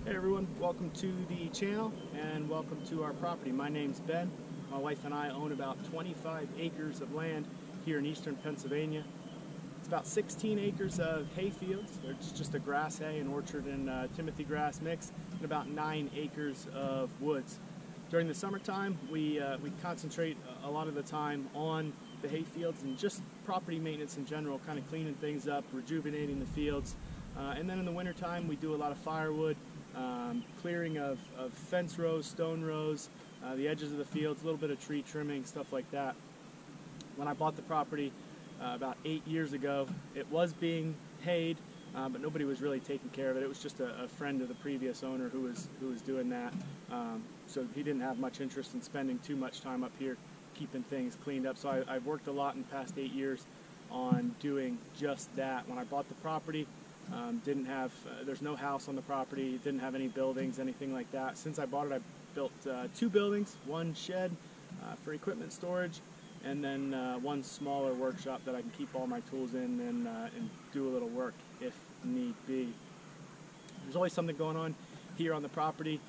Hey everyone, welcome to the channel and welcome to our property. My name's Ben. My wife and I own about 25 acres of land here in eastern Pennsylvania. It's about 16 acres of hay fields. It's just a grass hay, an orchard and Timothy grass mix, and about 9 acres of woods. During the summertime, we concentrate a lot of the time on the hay fields and just property maintenance in general, kind of cleaning things up, rejuvenating the fields. And then in the wintertime, we do a lot of firewood, clearing of fence rows, stone rows, the edges of the fields, a little bit of tree trimming, stuff like that. When I bought the property about 8 years ago, it was being hayed, but nobody was really taking care of it. It was just a friend of the previous owner who was doing that. So he didn't have much interest in spending too much time up here keeping things cleaned up. So I've worked a lot in the past 8 years on doing just that. When I bought the property, there's no house on the property, didn't have any buildings, anything like that. Since I bought it, I built 2 buildings, one shed for equipment storage, and then one smaller workshop that I can keep all my tools in and do a little work if need be. There's always something going on here on the property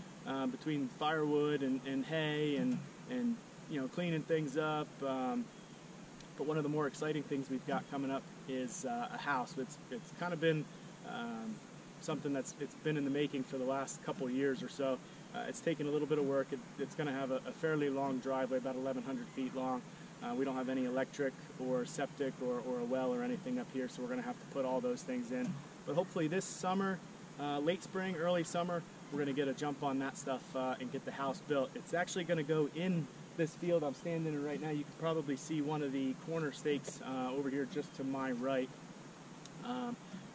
between firewood and hay and you know, cleaning things up. But one of the more exciting things we've got coming up is a house. It's kind of been something it's been in the making for the last couple years or so. It's taken a little bit of work. It's going to have a fairly long driveway, about 1,100 feet long. We don't have any electric or septic or a well or anything up here, so we're going to have to put all those things in. But hopefully this summer, late spring, early summer, we're going to get a jump on that stuff and get the house built. It's actually going to go in this field I'm standing in right now. You can probably see one of the corner stakes over here just to my right.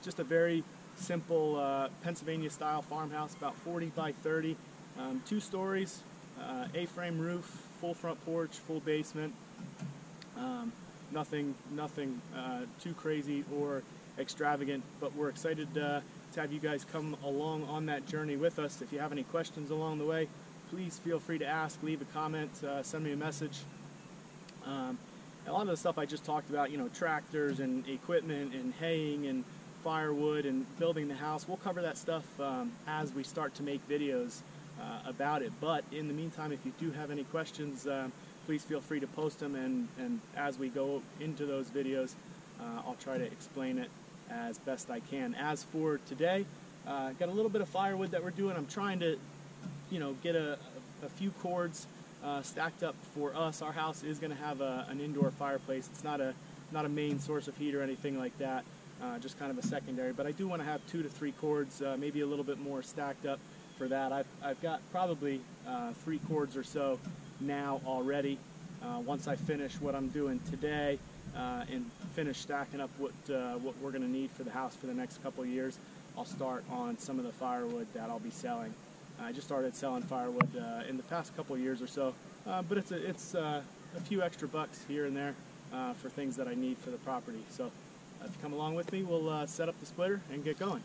Just a very simple Pennsylvania style farmhouse, about 40 by 30, 2 stories, A-frame roof, full front porch, full basement. Nothing too crazy or extravagant, but we're excited to have you guys come along on that journey with us. If you have any questions along the way, please feel free to ask, leave a comment, send me a message. A lot of the stuff I just talked about, you know, tractors and equipment and haying and firewood and building the house, we'll cover that stuff as we start to make videos about it. But in the meantime, if you do have any questions, please feel free to post them, and as we go into those videos, I'll try to explain it as best I can. As for today, got a little bit of firewood that we're doing. I'm trying to, you know, get a few cords stacked up for us. Our house is going to have an indoor fireplace. It's not a main source of heat or anything like that, just kind of a secondary. But I do want to have 2 to 3 cords, maybe a little bit more stacked up for that. I've got probably 3 cords or so now already. Once I finish what I'm doing today and finish stacking up what we're going to need for the house for the next couple of years, I'll start on some of the firewood that I'll be selling. I just started selling firewood in the past couple of years or so, but it's a few extra bucks here and there for things that I need for the property. So if you come along with me, we'll set up the splitter and get going.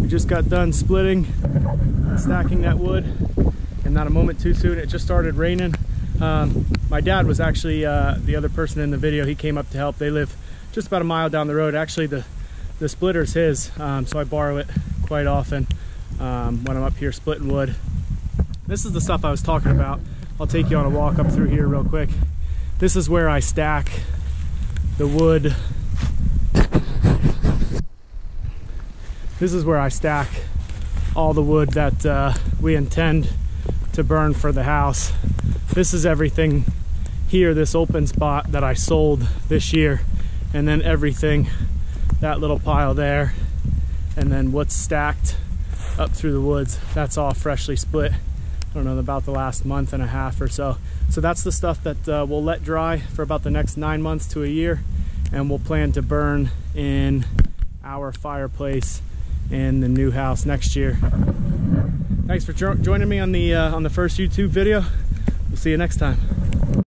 We just got done splitting and stacking that wood, and not a moment too soon it just started raining. My dad was actually the other person in the video. He came up to help. They live just about a mile down the road. Actually the splitter's his, so I borrow it quite often when I'm up here splitting wood. This is the stuff I was talking about. I'll take you on a walk up through here real quick. This is where I stack the wood. This is where I stack all the wood that we intend to burn for the house. This is everything here, this open spot that I sold this year, and then everything, that little pile there, and then what's stacked up through the woods, that's all freshly split. I don't know, about the last month and a half or so. So that's the stuff that we'll let dry for about the next 9 months to a year, and we'll plan to burn in our fireplace in the new house next year. Thanks for joining me on the first YouTube video. We'll see you next time.